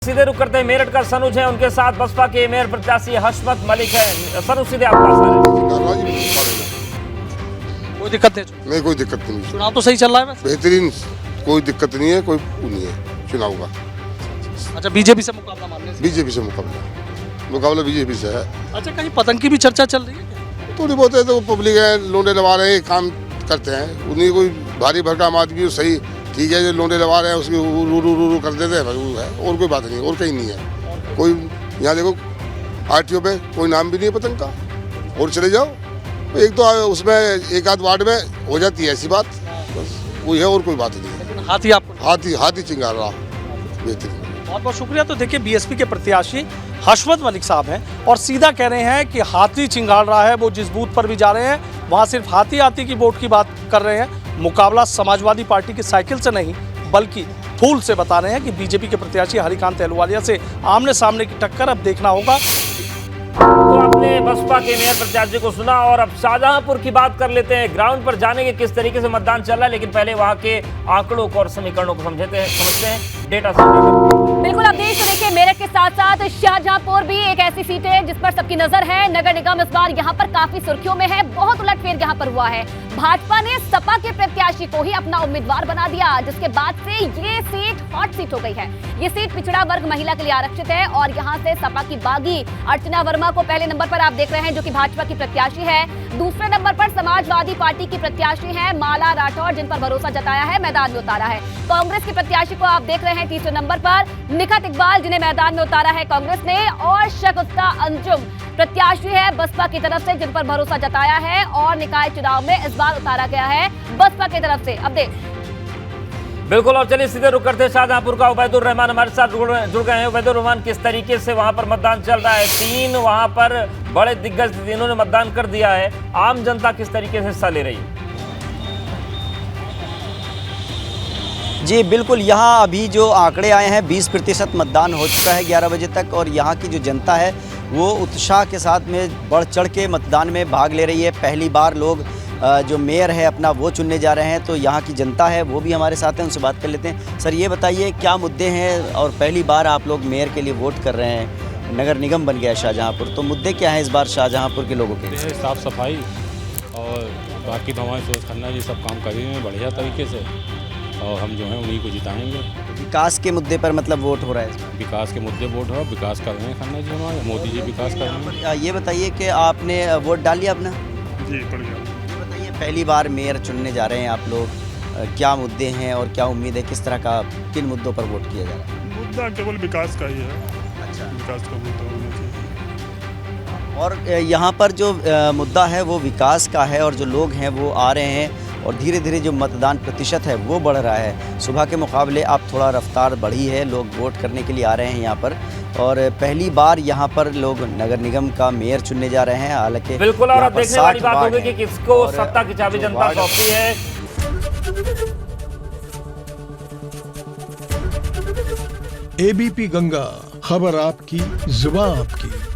सीधे रुक करते हैं मेरठ का सनुज है, उनके साथ बसपा के मेयर प्रत्याशी हशमत मलिक है। सनुज सीधे आपके पास कोई दिक्कत नहीं, कोई दिक्कत नहीं। चुनाव तो सही चल रहा है वैसे? बेहतरीन, कोई दिक्कत नहीं है, कोई नहीं है चुनाव का। अच्छा, बीजेपी से मुकाबला मानने से? बीजेपी से मुकाबला बीजेपी से है। अच्छा, कहीं पतंग की भी चर्चा चल रही है क्या? थोड़ी बहुत है, तो पब्लिक है, लोंडे लगा रहे हैं, काम करते हैं, उन्हीं कोई भारी भरकम आदमी सही ठीक है, जो लोंडे लगा रहे हैं उसकी रू कर देते हैं, वो है, और कोई बात नहीं, और कहीं नहीं है कोई। यहाँ देखो आरटीओ पे कोई नाम भी नहीं है पतंग का, और चले जाओ एक तो उसमें एक आध वार्ड में हो जाती है ऐसी बात, बस वही है, और कोई बात नहीं है। लेकिन हाथी आपको? हाथी चिंगार रहा बेहतरीन। बहुत बहुत शुक्रिया। तो देखिए, बीएसपी के प्रत्याशी हशमत मलिक साहब हैं और सीधा कह रहे हैं कि हाथी चिंगाड़ रहा है। वो जिस बूथ पर भी जा रहे हैं वहां सिर्फ हाथी की वोट की बात कर रहे हैं। मुकाबला समाजवादी पार्टी की साइकिल से नहीं बल्कि फूल से बता रहे हैं कि बीजेपी के प्रत्याशी हरिकांत अहलुवालिया से आमने सामने की टक्कर अब देखना होगा। तो आपने बसपा के मेयर प्रत्याशी को सुना और अब शाहजहांपुर की बात कर लेते हैं। ग्राउंड पर जाने के किस तरीके से मतदान चल रहा है, लेकिन पहले वहां के आंकड़ों को और समीकरणों को समझते हैं डेटा से। बिल्कुल, अब देश को देखिए, मेरठ के साथ साथ शाहजहांपुर भी एक ऐसी सीट है जिस पर सबकी नजर है। नगर निगम इस बार यहाँ पर काफी सुर्खियों में है। बहुत उलटफेर यहाँ पर हुआ है। भाजपा ने सपा के प्रत्याशी को ही अपना उम्मीदवार बना दिया, जिसके बाद से ये सीट हॉट सीट हो गई है। ये सीट पिछड़ा वर्ग महिला के लिए आरक्षित है और यहाँ से सपा की बागी अर्चना वर्मा को पहले नंबर पर आप देख रहे हैं, जो कि भाजपा की प्रत्याशी है। दूसरे नंबर पर समाजवादी पार्टी की प्रत्याशी है माला राठौर, जिन पर भरोसा जताया है, मैदान में उतारा है। कांग्रेस की प्रत्याशी को आप देख रहे हैं तीसरे नंबर पर निखत इकबाल, जिन्हें मैदान में उतारा है कांग्रेस ने। और शगुफ्ता अंजुम प्रत्याशी है बसपा की तरफ से, जिन पर भरोसा जताया है और निकाय चुनाव में इस बार उतारा गया है बसपा की तरफ से। अब देख बिल्कुल, और चलिए सीधे रुक करते हैं शाहजहांपुर का। उबैदुर रहमान हमारे साथ जुड़ गए हैं। उबैदुर रहमान, किस तरीके से वहां पर मतदान चल रहा है? तीन वहां पर बड़े दिग्गज तीनों ने मतदान कर दिया है, आम जनता किस तरीके से हिस्सा ले रही है? जी बिल्कुल, यहाँ अभी जो आंकड़े आए हैं 20% मतदान हो चुका है 11 बजे तक, और यहाँ की जो जनता है वो उत्साह के साथ में बढ़ चढ़ के मतदान में भाग ले रही है। पहली बार लोग जो मेयर है अपना वो चुनने जा रहे हैं, तो यहाँ की जनता है वो भी हमारे साथ हैं, उनसे बात कर लेते हैं। सर, ये बताइए क्या मुद्दे हैं, और पहली बार आप लोग मेयर के लिए वोट कर रहे हैं, नगर निगम बन गया है शाहजहांपुर, तो मुद्दे क्या हैं इस बार शाहजहांपुर के लोगों के? साफ़ सफाई और बाकी तो हमारे सुरेश खन्ना जी सब काम कर रहे हैं बढ़िया तरीके से, और हम जो हैं उन्हीं को जिताएंगे। विकास के मुद्दे पर मतलब वोट हो रहा है? विकास के मुद्दे वोट हो, विकास कर रहे हैं खन्ना जी हमारे, मोदी जी विकास कर रहे हैं। ये बताइए कि आपने वोट डाल लिया अपना? जी बढ़िया। ये बताइए, पहली बार मेयर चुनने जा रहे हैं आप लोग, क्या मुद्दे हैं और क्या उम्मीद है, किस तरह का, किन मुद्दों पर वोट किया जा रहा है? मुद्दा केवल विकास का ही है। अच्छा, विकास का मुद्दा होना चाहिए। और यहाँ पर जो मुद्दा है वो विकास का है, और जो लोग हैं वो आ रहे हैं, और धीरे धीरे जो मतदान प्रतिशत है वो बढ़ रहा है। सुबह के मुकाबले अब थोड़ा रफ्तार बढ़ी है, लोग वोट करने के लिए आ रहे हैं यहाँ पर, और पहली बार यहाँ पर लोग नगर निगम का मेयर चुनने जा रहे हैं। हालांकि बिल्कुल, और अब देखने वाली बात होगी कि किसको सत्ता की चाबी जनता सौंपती है। एबीपी गंगा, खबर आपकी, जुबान आपकी।